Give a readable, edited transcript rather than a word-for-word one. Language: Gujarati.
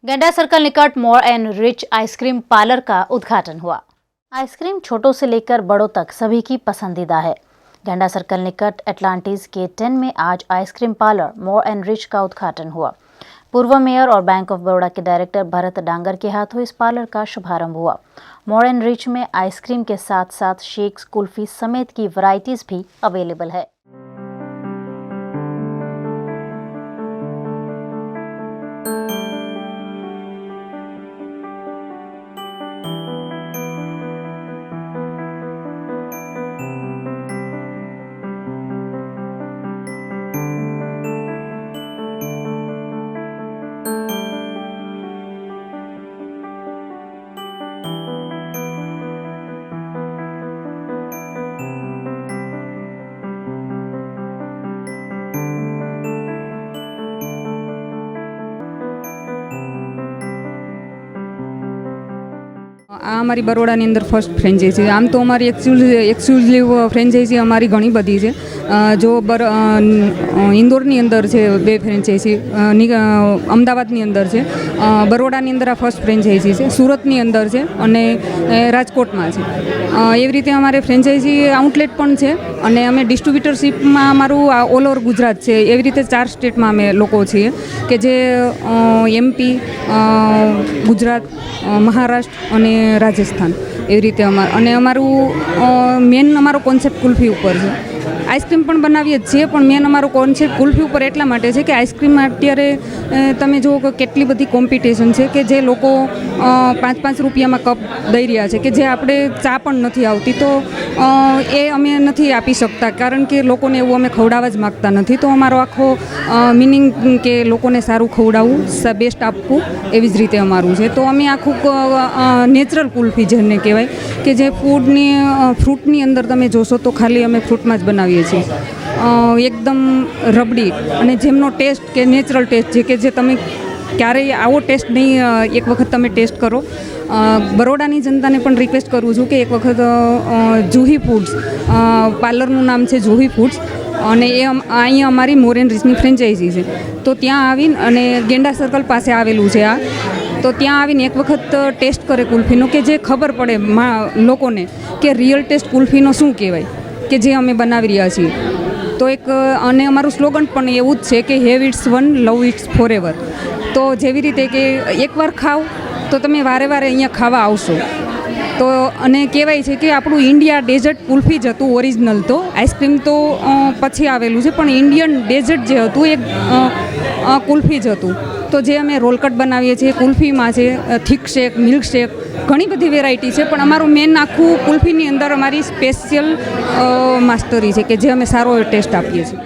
गेंडा सर्कल निकट more and rich ice cream parlour का उद्घाटन हुआ। आइसक्रीम छोटों से लेकर बड़ों तक सभी की पसंदीदा है। गेंडा सर्कल निकट एटलांटिस के 10 में आज ice cream parlour more and rich का उद्घाटन हुआ। पूर्व मेयर और बैंक ऑफ बड़ौदा के डायरेक्टर भरत डांगर के हाथों इस पार्लर का शुभारंभ हुआ। मोर एंड रिच में आइसक्रीम के साथ साथ शेक्स, कुल्फी समेत की वैरायटीज भी अवेलेबल है। આ અમારી બરોડાની અંદર ફર્સ્ટ ફ્રેન્ચાઇઝી છે। આમ તો અમારી એક્સક્લુઝિવ ફ્રેન્ચાઇઝી અમારી ઘણી બધી છે। જો ઇન્દોરની અંદર છે 2 ફ્રેન્ચાઇઝી, અમદાવાદની અંદર છે, બરોડાની અંદર આ ફર્સ્ટ ફ્રેન્ચાઇઝી છે, સુરતની અંદર છે અને રાજકોટમાં છે। એવી રીતે અમારે ફ્રેન્ચાઇઝી આઉટલેટ પણ છે અને અમે ડિસ્ટ્રીબ્યુટરશીપમાં અમારું ઓલ ઓવર ગુજરાત છે। એવી રીતે 4 સ્ટેટમાં અમે લોકો છીએ કે જે એમપી, ગુજરાત, મહારાષ્ટ્ર અને રાજસ્થાન, એવી રીતે અમારું મેન અમારો કોન્સેપ્ટ કુલ્ફી ઉપર છે। આઈસ્ક્રીમ પણ બનાવીએ જ છીએ, પણ મેન અમારો કોન્સેપ્ટ કુલ્ફી ઉપર એટલા માટે છે કે આઈસ્ક્રીમમાં અત્યારે તમે જુઓ કે કેટલી બધી કોમ્પિટિશન છે કે જે લોકો 5-5 રૂપિયામાં કપ દઈ રહ્યા છે કે જે આપણે ચા પણ નથી આવતી, તો એ અમે નથી આપી શકતા કારણ કે લોકોને એવું અમે ખવડાવવા જ માગતા નથી। તો અમારો આખો મિનિંગ કે લોકોને સારું ખવડાવવું, બેસ્ટ આપવું, એવી જ રીતે અમારું છે। તો અમે આખું નેચરલ કુલ્ફી જેને કહેવાય કે જે ફ્રૂટની અંદર તમે જોશો તો ખાલી અમે ફ્રૂટમાં જ બનાવીએ છીએ, એકદમ રબડી અને જેમનો ટેસ્ટ કે નેચરલ ટેસ્ટ છે કે જે તમે ક્યારેય આવો ટેસ્ટ નહીં, એક વખત તમે ટેસ્ટ કરો। બરોડાની જનતાને પણ રિક્વેસ્ટ કરું છું કે એક વખત જુહી ફૂડ્સ, પાર્લરનું નામ છે જુહી ફૂડ્સ અને એ અહીંયા અમારી મોર એન્ડ રીચની ફ્રેન્ચાઇઝી છે। તો ત્યાં આવીને અને ગેંડા સર્કલ પાસે આવેલું છે તો ત્યાં આવીને એક વખત ટેસ્ટ કરે કુલ્ફીનો કે જે ખબર પડે લોકોને કે રિયલ ટેસ્ટ કુલ્ફીનો શું કહેવાય કે જે અમે બનાવી રહ્યા છીએ। તો અને અમારું સ્લોગન પણ એવું જ છે કે have it's one, love it's forever. તો જેવી રીતે કે એકવાર ખાવ તો તમે વારે વારે અહીંયા ખાવા આવશો। તો અને કહેવાય છે કે આપણું ઇન્ડિયા ડેઝર્ટ કુલ્ફી જ હતું ઓરિજિનલ, તો આઈસ્ક્રીમ તો પછી આવેલું છે, પણ ઇન્ડિયન ડેઝર્ટ જે હતું એ કુલ્ફી જ હતું। તો જે અમે રોલકટ બનાવીએ છીએ કુલ્ફીમાં છે, થીક શેક, મિલ્ક શેક, ઘણી બધી વેરાયટી છે, પણ અમારું મેન આખું કુલ્ફીની અંદર અમારી સ્પેશિયલ માસ્ટરી છે કે જે અમે સારો ટેસ્ટ આપીએ છીએ।